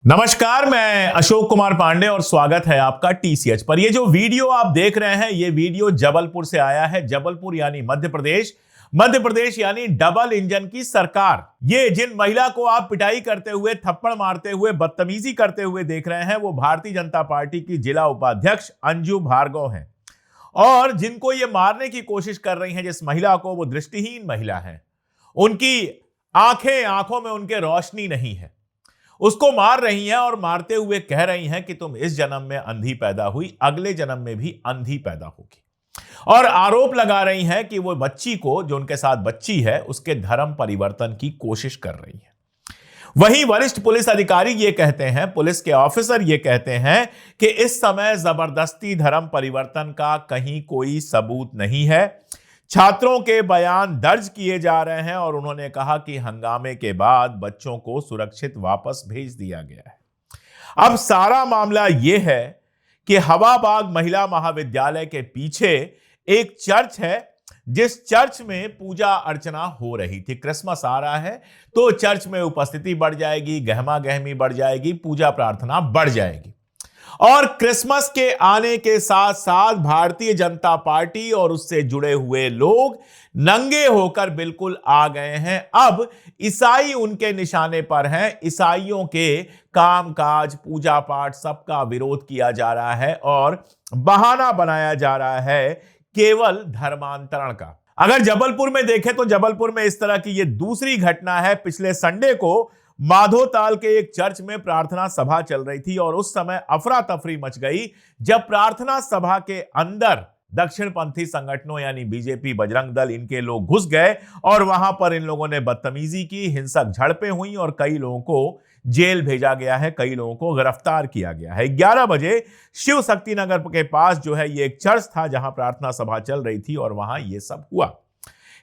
नमस्कार, मैं अशोक कुमार पांडे और स्वागत है आपका टीसीएच पर। ये जो वीडियो आप देख रहे हैं, ये वीडियो जबलपुर से आया है। जबलपुर यानी मध्य प्रदेश, मध्य प्रदेश यानी डबल इंजन की सरकार। ये जिन महिला को आप पिटाई करते हुए, थप्पड़ मारते हुए, बदतमीजी करते हुए देख रहे हैं, वो भारतीय जनता पार्टी की जिला उपाध्यक्ष अंजू भार्गव हैं। और जिनको ये मारने की कोशिश कर रही हैं जिस महिला को, वो दृष्टिहीन महिला है। उनकी आंखों में उनके रोशनी नहीं है। उसको मार रही हैं और मारते हुए कह रही हैं कि तुम इस जन्म में अंधी पैदा हुई, अगले जन्म में भी अंधी पैदा होगी। और आरोप लगा रही हैं कि वो बच्ची को, जो उनके साथ बच्ची है, उसके धर्म परिवर्तन की कोशिश कर रही है। वहीं वरिष्ठ पुलिस अधिकारी ये कहते हैं, पुलिस के ऑफिसर ये कहते हैं कि इस समय जबरदस्ती धर्म परिवर्तन का कहीं कोई सबूत नहीं है। छात्रों के बयान दर्ज किए जा रहे हैं और उन्होंने कहा कि हंगामे के बाद बच्चों को सुरक्षित वापस भेज दिया गया है। अब सारा मामला यह है कि हवाबाग महिला महाविद्यालय के पीछे एक चर्च है, जिस चर्च में पूजा अर्चना हो रही थी। क्रिसमस आ रहा है तो चर्च में उपस्थिति बढ़ जाएगी, गहमा गहमी बढ़ जाएगी, पूजा प्रार्थना बढ़ जाएगी। और क्रिसमस के आने के साथ साथ भारतीय जनता पार्टी और उससे जुड़े हुए लोग नंगे होकर बिल्कुल आ गए हैं। अब ईसाई उनके निशाने पर हैं। ईसाइयों के कामकाज, पूजा पाठ, सबका विरोध किया जा रहा है और बहाना बनाया जा रहा है केवल धर्मांतरण का। अगर जबलपुर में देखें तो जबलपुर में इस तरह की यह दूसरी घटना है। पिछले संडे को माधोताल के एक चर्च में प्रार्थना सभा चल रही थी और उस समय अफरा तफरी मच गई जब प्रार्थना सभा के अंदर दक्षिणपंथी संगठनों यानी बीजेपी, बजरंग दल, इनके लोग घुस गए और वहां पर इन लोगों ने बदतमीजी की, हिंसक झड़पें हुई और कई लोगों को जेल भेजा गया है, कई लोगों को गिरफ्तार किया गया है। 11 बजे शिव शक्ति नगर के पास जो है ये एक चर्च था जहां प्रार्थना सभा चल रही थी और वहां ये सब हुआ।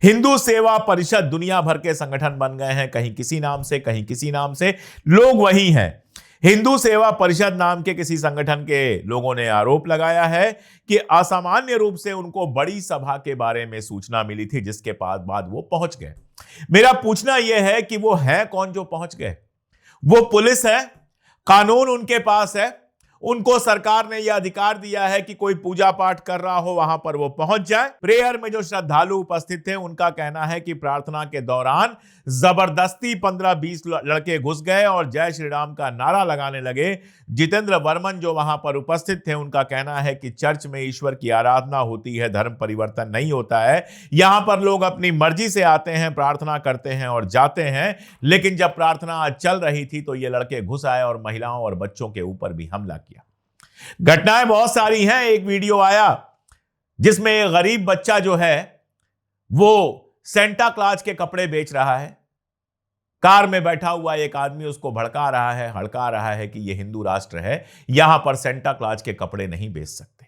हिंदू सेवा परिषद, दुनिया भर के संगठन बन गए हैं, कहीं किसी नाम से, कहीं किसी नाम से, लोग वही हैं। हिंदू सेवा परिषद नाम के किसी संगठन के लोगों ने आरोप लगाया है कि असामान्य रूप से उनको बड़ी सभा के बारे में सूचना मिली थी, जिसके बाद वो पहुंच गए। मेरा पूछना यह है कि वो है कौन जो पहुंच गए? वो पुलिस है, कानून उनके पास है, उनको सरकार ने यह अधिकार दिया है कि कोई पूजा पाठ कर रहा हो वहां पर वो पहुंच जाए। प्रेयर में जो श्रद्धालु उपस्थित थे उनका कहना है कि प्रार्थना के दौरान जबरदस्ती 15-20 लड़के घुस गए और जय श्री राम का नारा लगाने लगे। जितेंद्र वर्मन जो वहां पर उपस्थित थे उनका कहना है कि चर्च में ईश्वर की आराधना होती है, धर्म परिवर्तन नहीं होता है। यहां पर लोग अपनी मर्जी से आते हैं, प्रार्थना करते हैं और जाते हैं। लेकिन जब प्रार्थना चल रही थी तो ये लड़के घुस आए और महिलाओं और बच्चों के ऊपर भी हमला किया। घटनाएं बहुत सारी हैं। एक वीडियो आया जिसमें एक गरीब बच्चा जो है वो सेंटा क्लॉज के कपड़े बेच रहा है। कार में बैठा हुआ एक आदमी उसको भड़का रहा है, हड़का रहा है कि यह हिंदू राष्ट्र है, यहां पर सेंटा क्लॉज के कपड़े नहीं बेच सकते।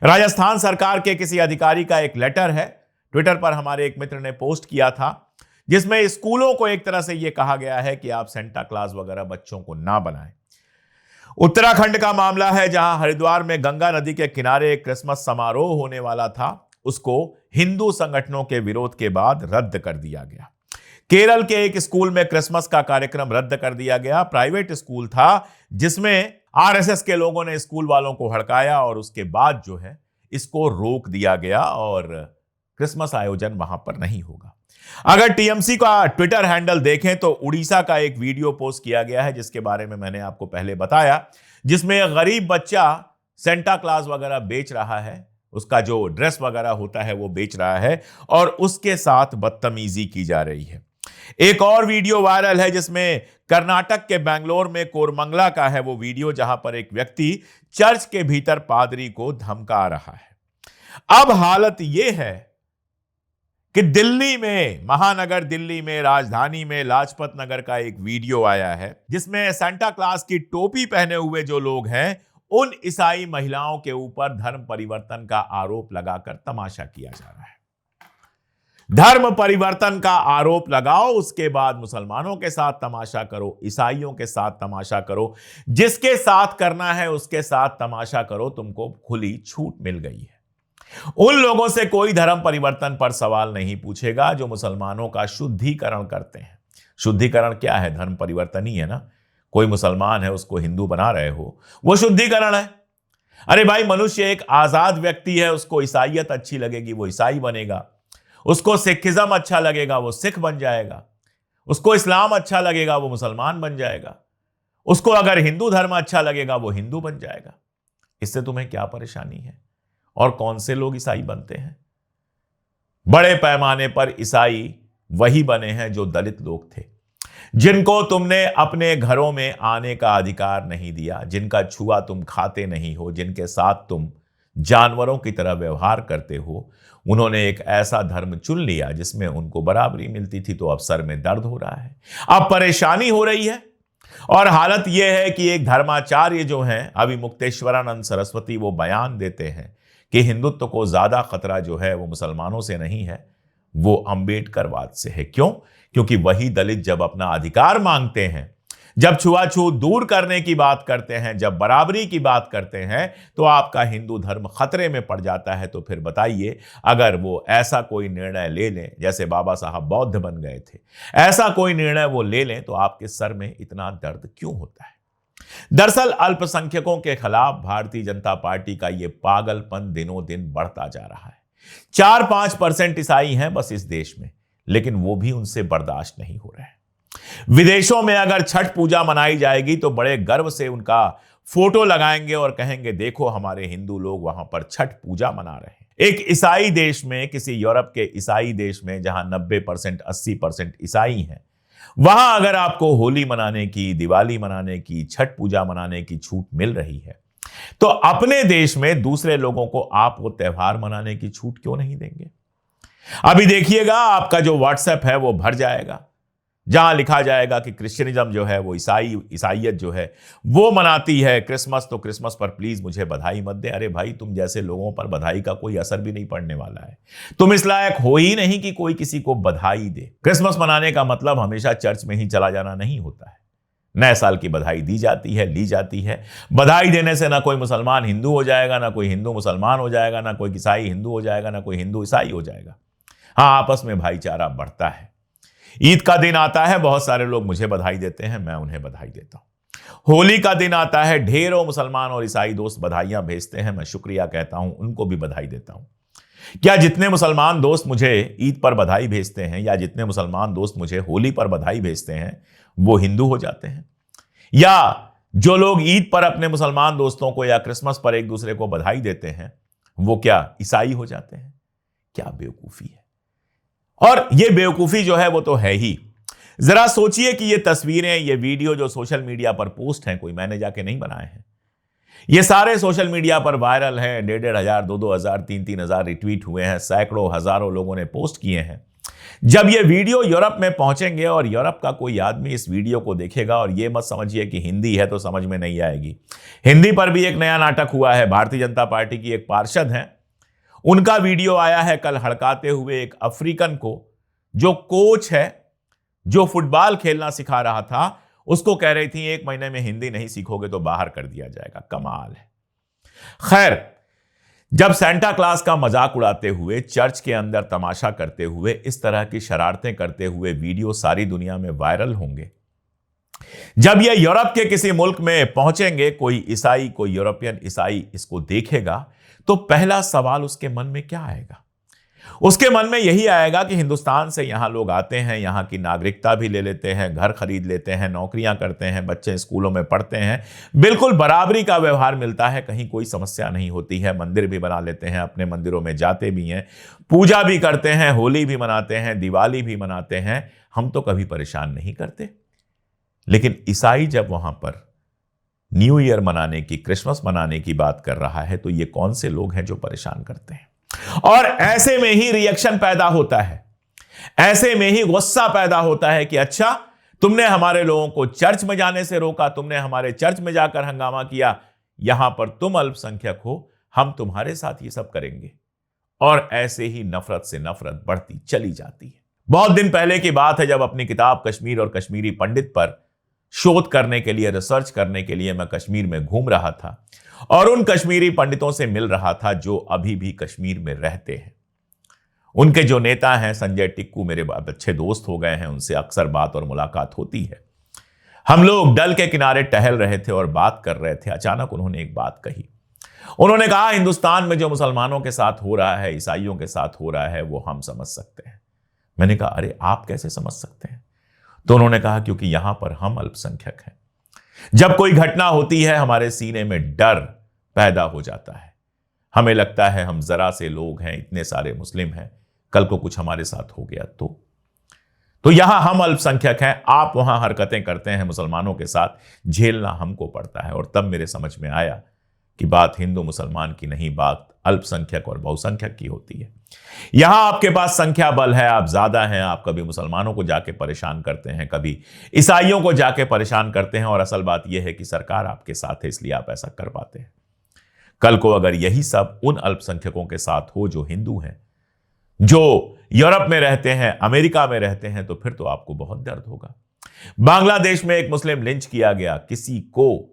राजस्थान सरकार के किसी अधिकारी का एक लेटर है, ट्विटर पर हमारे एक मित्र ने पोस्ट किया था, जिसमें स्कूलों को एक तरह से यह कहा गया है कि आप सेंटा क्लॉज वगैरह बच्चों को ना बनाएं। उत्तराखंड का मामला है जहां हरिद्वार में गंगा नदी के किनारे एक क्रिसमस समारोह होने वाला था, उसको हिंदू संगठनों के विरोध के बाद रद्द कर दिया गया। केरल के एक स्कूल में क्रिसमस का कार्यक्रम रद्द कर दिया गया। प्राइवेट स्कूल था जिसमें आरएसएस के लोगों ने स्कूल वालों को हड़काया और उसके बाद जो है इसको रोक दिया गया और क्रिसमस आयोजन वहां पर नहीं होगा। अगर टीएमसी का ट्विटर हैंडल देखें तो उड़ीसा का एक वीडियो पोस्ट किया गया है जिसके बारे में मैंने आपको पहले बताया, जिसमें एक गरीब बच्चा सेंटा क्लॉज वगैरह बेच रहा है, उसका जो ड्रेस वगैरह होता है वो बेच रहा है और उसके साथ बदतमीजी की जा रही है। एक और वीडियो वायरल है जिसमें कर्नाटक के बेंगलोर में कोरमंगला का है वो वीडियो, जहां पर एक व्यक्ति चर्च के भीतर पादरी को धमका रहा है। अब हालत यह है कि दिल्ली में, महानगर दिल्ली में, राजधानी में लाजपत नगर का एक वीडियो आया है जिसमें सेंटा क्लॉज की टोपी पहने हुए जो लोग हैं उन ईसाई महिलाओं के ऊपर धर्म परिवर्तन का आरोप लगाकर तमाशा किया जा रहा है। धर्म परिवर्तन का आरोप लगाओ, उसके बाद मुसलमानों के साथ तमाशा करो, ईसाइयों के साथ तमाशा करो, जिसके साथ करना है उसके साथ तमाशा करो, तुमको खुली छूट मिल गई है। उन लोगों से कोई धर्म परिवर्तन पर सवाल नहीं पूछेगा जो मुसलमानों का शुद्धिकरण करते हैं। शुद्धिकरण क्या है? धर्म परिवर्तन ही है ना। कोई मुसलमान है उसको हिंदू बना रहे हो, वो शुद्धिकरण है। अरे भाई, मनुष्य एक आजाद व्यक्ति है, उसको ईसाइयत अच्छी लगेगी वो ईसाई बनेगा, उसको सिखिज्म अच्छा लगेगा वो सिख बन जाएगा, उसको इस्लाम अच्छा लगेगा वो मुसलमान बन जाएगा, उसको अगर हिंदू धर्म अच्छा लगेगा वो हिंदू बन जाएगा। इससे तुम्हें क्या परेशानी है? और कौन से लोग ईसाई बनते हैं? बड़े पैमाने पर ईसाई वही बने हैं जो दलित लोग थे, जिनको तुमने अपने घरों में आने का अधिकार नहीं दिया, जिनका छुआ तुम खाते नहीं हो, जिनके साथ तुम जानवरों की तरह व्यवहार करते हो। उन्होंने एक ऐसा धर्म चुन लिया जिसमें उनको बराबरी मिलती थी, तो अब सर में दर्द हो रहा है, अब परेशानी हो रही है। और हालत यह है कि एक धर्माचार्य जो हैं अभिमुक्तेश्वरानंद सरस्वती, वो बयान देते हैं कि हिंदुत्व को ज्यादा खतरा जो है वो मुसलमानों से नहीं है, वो अंबेडकरवाद से है। क्यों? क्योंकि वही दलित जब अपना अधिकार मांगते हैं, जब छुआछूत दूर करने की बात करते हैं, जब बराबरी की बात करते हैं, तो आपका हिंदू धर्म खतरे में पड़ जाता है। तो फिर बताइए, अगर वो ऐसा कोई निर्णय ले लें, जैसे बाबा साहब बौद्ध बन गए थे, ऐसा कोई निर्णय वो ले लें, तो आपके सर में इतना दर्द क्यों होता है? दरअसल अल्पसंख्यकों के खिलाफ भारतीय जनता पार्टी का ये पागलपन दिनों दिन बढ़ता जा रहा है। 4-5% ईसाई हैं बस इस देश में, लेकिन वो भी उनसे बर्दाश्त नहीं हो रहे हैं। विदेशों में अगर छठ पूजा मनाई जाएगी तो बड़े गर्व से उनका फोटो लगाएंगे और कहेंगे देखो हमारे हिंदू लोग वहां पर छठ पूजा मना रहे हैं। एक ईसाई देश में, किसी यूरोप के ईसाई देश में जहां 90% 80% ईसाई हैं, वहां अगर आपको होली मनाने की, दिवाली मनाने की, छठ पूजा मनाने की छूट मिल रही है, तो अपने देश में दूसरे लोगों को आप वो त्योहार मनाने की छूट क्यों नहीं देंगे? अभी देखिएगा, आपका जो व्हाट्सएप है वो भर जाएगा, जहां लिखा जाएगा कि क्रिश्चियनिज्म जो है वो ईसाइयत जो है वो मनाती है क्रिसमस, तो क्रिसमस पर प्लीज मुझे बधाई मत दे। अरे भाई, तुम जैसे लोगों पर बधाई का कोई असर भी नहीं पड़ने वाला है। तुम इस लायक हो ही नहीं कि कोई किसी को बधाई दे। क्रिसमस मनाने का मतलब हमेशा चर्च में ही चला जाना नहीं होता है। नए साल की बधाई दी जाती है, ली जाती है। बधाई देने से ना कोई मुसलमान हिंदू हो जाएगा, ना कोई हिंदू मुसलमान हो जाएगा, ना कोई ईसाई हिंदू हो जाएगा, ना कोई हिंदू ईसाई हो जाएगा। हाँ, आपस में भाईचारा बढ़ता है। ईद का दिन आता है, बहुत सारे लोग मुझे बधाई देते हैं, मैं उन्हें बधाई देता हूं। होली का दिन आता है, ढेरों मुसलमान और ईसाई दोस्त बधाइयां भेजते हैं, मैं शुक्रिया कहता हूं, उनको भी बधाई देता हूं। क्या जितने मुसलमान दोस्त मुझे ईद पर बधाई भेजते हैं, या जितने मुसलमान दोस्त मुझे होली पर बधाई भेजते हैं, वो हिंदू हो जाते हैं? या जो लोग ईद पर अपने मुसलमान दोस्तों को या क्रिसमस पर एक दूसरे को बधाई देते हैं, वो क्या ईसाई हो जाते हैं? क्या बेवकूफी है। और ये बेवकूफी जो है वो तो है ही। जरा सोचिए कि ये तस्वीरें, ये वीडियो जो सोशल मीडिया पर पोस्ट हैं, कोई मैंने जाके नहीं बनाए हैं, ये सारे सोशल मीडिया पर वायरल हैं। 1,500, 2,000, 3,000 रिट्वीट हुए हैं, सैकड़ों हजारों लोगों ने पोस्ट किए हैं। जब ये वीडियो यूरोप में पहुंचेंगे और यूरोप का कोई आदमी इस वीडियो को देखेगा, और ये मत समझिए कि हिंदी है तो समझ में नहीं आएगी। हिंदी पर भी एक नया नाटक हुआ है। भारतीय जनता पार्टी की एक पार्षद हैं, उनका वीडियो आया है कल हड़काते हुए एक अफ्रीकन को, जो कोच है, जो फुटबॉल खेलना सिखा रहा था, उसको कह रही थी 1 महीने में हिंदी नहीं सीखोगे तो बाहर कर दिया जाएगा। कमाल है। खैर, जब सेंटा क्लास का मजाक उड़ाते हुए, चर्च के अंदर तमाशा करते हुए, इस तरह की शरारतें करते हुए वीडियो सारी दुनिया में वायरल होंगे, जब ये यूरोप के किसी मुल्क में पहुंचेंगे, कोई ईसाई, कोई यूरोपियन ईसाई इसको देखेगा, तो पहला सवाल उसके मन में क्या आएगा? उसके मन में यही आएगा कि हिंदुस्तान से यहां लोग आते हैं, यहां की नागरिकता भी ले लेते हैं, घर खरीद लेते हैं, नौकरियां करते हैं, बच्चे स्कूलों में पढ़ते हैं, बिल्कुल बराबरी का व्यवहार मिलता है, कहीं कोई समस्या नहीं होती है, मंदिर भी बना लेते हैं, अपने मंदिरों में जाते भी हैं, पूजा भी करते हैं, होली भी मनाते हैं, दिवाली भी मनाते हैं, हम तो कभी परेशान नहीं करते। लेकिन ईसाई जब वहां पर न्यू ईयर मनाने की, क्रिसमस मनाने की बात कर रहा है, तो ये कौन से लोग हैं जो परेशान करते हैं? और ऐसे में ही रिएक्शन पैदा होता है, ऐसे में ही गुस्सा पैदा होता है कि अच्छा, तुमने हमारे लोगों को चर्च में जाने से रोका, तुमने हमारे चर्च में जाकर हंगामा किया, यहां पर तुम अल्पसंख्यक हो, हम तुम्हारे साथ ये सब करेंगे। और ऐसे ही नफरत से नफरत बढ़ती चली जाती है। बहुत दिन पहले की बात है, जब अपनी किताब कश्मीर और कश्मीरी पंडित पर शोध करने के लिए, रिसर्च करने के लिए मैं कश्मीर में घूम रहा था और उन कश्मीरी पंडितों से मिल रहा था जो अभी भी कश्मीर में रहते हैं। उनके जो नेता हैं संजय टिक्कू, मेरे अच्छे दोस्त हो गए हैं, उनसे अक्सर बात और मुलाकात होती है। हम लोग डल के किनारे टहल रहे थे और बात कर रहे थे, अचानक उन्होंने एक बात कही। उन्होंने कहा, हिंदुस्तान में जो मुसलमानों के साथ हो रहा है, ईसाइयों के साथ हो रहा है, वो हम समझ सकते हैं। मैंने कहा, अरे आप कैसे समझ सकते हैं? तो उन्होंने कहा, क्योंकि यहां पर हम अल्पसंख्यक हैं। जब कोई घटना होती है, हमारे सीने में डर पैदा हो जाता है। हमें लगता है हम जरा से लोग हैं, इतने सारे मुस्लिम हैं, कल को कुछ हमारे साथ हो गया तो यहां हम अल्पसंख्यक हैं, आप वहां हरकतें करते हैं मुसलमानों के साथ, झेलना हमको पड़ता है। और तब मेरे समझ में आया कि बात हिंदू मुसलमान की नहीं, बात अल्पसंख्यक और बहुसंख्यक की होती है। यहां आपके पास संख्या बल है, आप ज्यादा हैं, आप कभी मुसलमानों को जाके परेशान करते हैं, कभी ईसाइयों को जाके परेशान करते हैं, और असल बात यह है कि सरकार आपके साथ है, इसलिए आप ऐसा कर पाते हैं। कल को अगर यही सब उन अल्पसंख्यकों के साथ हो जो हिंदू हैं, जो यूरोप में रहते हैं, अमेरिका में रहते हैं, तो फिर तो आपको बहुत दर्द होगा। बांग्लादेश में एक मुस्लिम लिंच किया गया, किसी को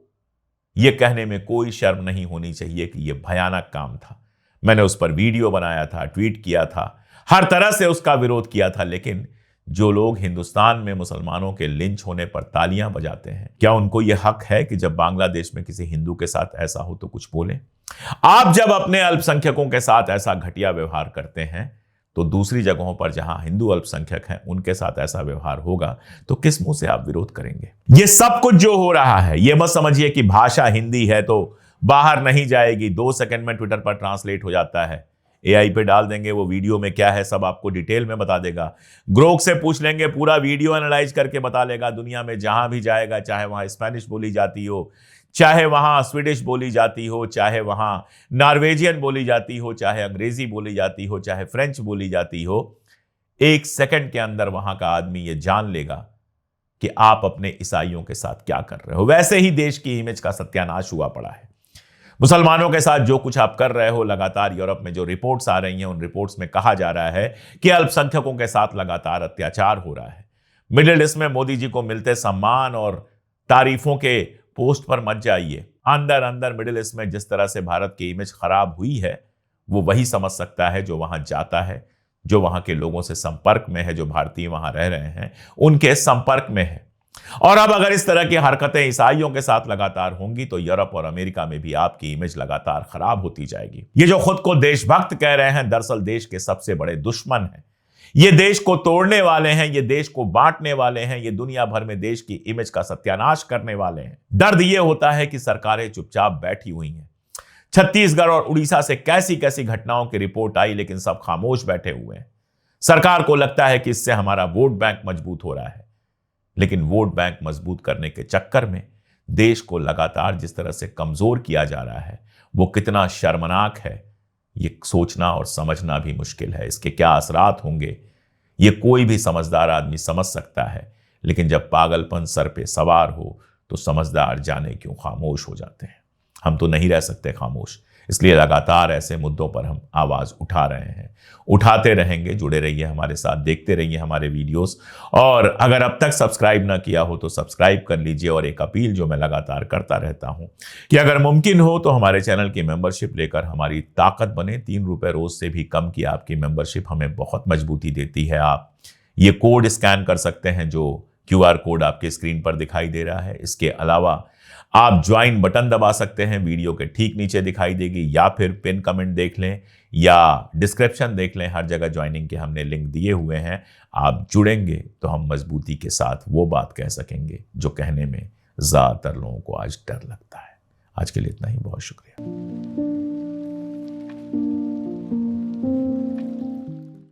यह कहने में कोई शर्म नहीं होनी चाहिए कि यह भयानक काम था। मैंने उस पर वीडियो बनाया था, ट्वीट किया था, हर तरह से उसका विरोध किया था। लेकिन जो लोग हिंदुस्तान में मुसलमानों के लिंच होने पर तालियां बजाते हैं, क्या उनको यह हक है कि जब बांग्लादेश में किसी हिंदू के साथ ऐसा हो तो कुछ बोले? आप जब अपने अल्पसंख्यकों के साथ ऐसा घटिया व्यवहार करते हैं, तो दूसरी जगहों पर जहां हिंदू अल्पसंख्यक हैं, उनके साथ ऐसा व्यवहार होगा तो किस मुंह से आप विरोध करेंगे? ये सब कुछ जो हो रहा है, ये मत समझिए कि भाषा हिंदी है तो बाहर नहीं जाएगी, 2 सेकंड में ट्विटर पर ट्रांसलेट हो जाता है। एआई पे डाल देंगे, वो वीडियो में क्या है सब आपको डिटेल में बता देगा। ग्रोक से पूछ लेंगे, पूरा वीडियो एनालाइज करके बता लेगा। दुनिया में जहां भी जाएगा, चाहे वहां स्पेनिश बोली जाती हो, चाहे वहां स्वीडिश बोली जाती हो, चाहे वहां नॉर्वेजियन बोली जाती हो, चाहे अंग्रेजी बोली जाती हो, चाहे फ्रेंच बोली जाती हो, 1 सेकंड के अंदर वहां का आदमी यह जान लेगा कि आप अपने ईसाइयों के साथ क्या कर रहे हो। वैसे ही देश की इमेज का सत्यानाश हुआ पड़ा है। मुसलमानों के साथ जो कुछ आप कर रहे हो, लगातार यूरोप में जो रिपोर्ट्स आ रही हैं, उन रिपोर्ट्स में कहा जा रहा है कि अल्पसंख्यकों के साथ लगातार अत्याचार हो रहा है। मिडिल ईस्ट में मोदी जी को मिलते सम्मान और तारीफों के पोस्ट पर मत जाइए। अंदर अंदर मिडिल ईस्ट में जिस तरह से भारत की इमेज खराब हुई है, वो वही समझ सकता है जो वहां जाता है, जो वहां के लोगों से संपर्क में है, जो भारतीय वहां रह रहे हैं उनके संपर्क में है। और अब अगर इस तरह की हरकतें ईसाइयों के साथ लगातार होंगी तो यूरोप और अमेरिका में भी आपकी इमेज लगातार खराब होती जाएगी। ये जो खुद को देशभक्त कह रहे हैं, दरअसल देश के सबसे बड़े दुश्मन हैं। ये देश को तोड़ने वाले हैं, ये देश को बांटने वाले हैं, ये दुनिया भर में देश की इमेज का सत्यानाश करने वाले हैं। दर्द ये होता है कि सरकारें चुपचाप बैठी हुई हैं। छत्तीसगढ़ और उड़ीसा से कैसी कैसी घटनाओं की रिपोर्ट आई, लेकिन सब खामोश बैठे हुए हैं। सरकार को लगता है कि इससे हमारा वोट बैंक मजबूत हो रहा है, लेकिन वोट बैंक मजबूत करने के चक्कर में देश को लगातार जिस तरह से कमजोर किया जा रहा है, वो कितना शर्मनाक है, ये सोचना और समझना भी मुश्किल है। इसके क्या असरात होंगे ये कोई भी समझदार आदमी समझ सकता है, लेकिन जब पागलपन सर पे सवार हो तो समझदार जाने क्यों खामोश हो जाते हैं। हम तो नहीं रह सकते खामोश, इसलिए लगातार ऐसे मुद्दों पर हम आवाज उठा रहे हैं, उठाते रहेंगे। जुड़े रहिए हमारे साथ, देखते रहिए हमारे वीडियोस, और अगर अब तक सब्सक्राइब ना किया हो तो सब्सक्राइब कर लीजिए। और एक अपील जो मैं लगातार करता रहता हूं कि अगर मुमकिन हो तो हमारे चैनल की मेंबरशिप लेकर हमारी ताकत बने। 3 रुपए रोज से भी कम की आपकी मेंबरशिप हमें बहुत मजबूती देती है। आप ये कोड स्कैन कर सकते हैं, जो QR कोड आपके स्क्रीन पर दिखाई दे रहा है। इसके अलावा आप ज्वाइन बटन दबा सकते हैं, वीडियो के ठीक नीचे दिखाई देगी, या फिर पिन कमेंट देख लें या डिस्क्रिप्शन देख लें, हर जगह ज्वाइनिंग के हमने लिंक दिए हुए हैं। आप जुड़ेंगे तो हम मजबूती के साथ वो बात कह सकेंगे जो कहने में ज्यादातर लोगों को आज डर लगता है। आज के लिए इतना ही, बहुत शुक्रिया।